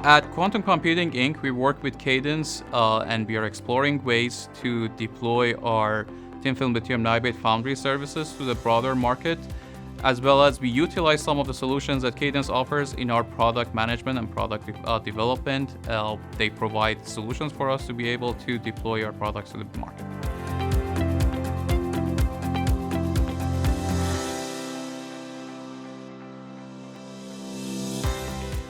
At Quantum Computing Inc., we work with Cadence and we are exploring ways to deploy our thin film lithium niobate foundry services to the broader market, as well as we utilize some of the solutions that Cadence offers in our product management and product development. They provide solutions for us to be able to deploy our products to the market.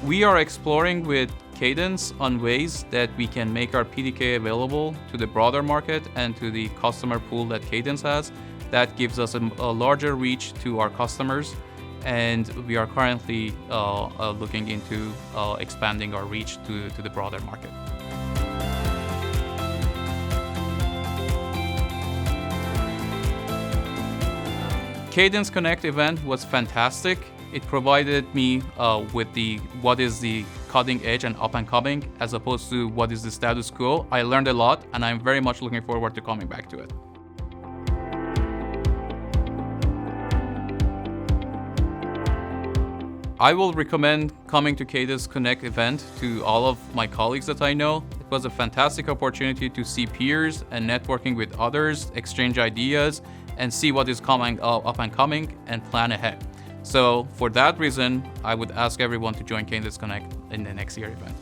We are exploring with Cadence on ways that we can make our PDK available to the broader market and to the customer pool that Cadence has. That gives us a larger reach to our customers, and we are currently looking into expanding our reach to the broader market. CadenceCONNECT event was fantastic. It provided me with what is the cutting edge and up and coming, as opposed to what is the status quo. I learned a lot, and I'm very much looking forward to coming back to it. I will recommend coming to CadenceCONNECT event to all of my colleagues that I know. It was a fantastic opportunity to see peers and networking with others, exchange ideas, and see what is coming up and coming and plan ahead. So for that reason, I would ask everyone to join CadenceCONNECT in the next year event.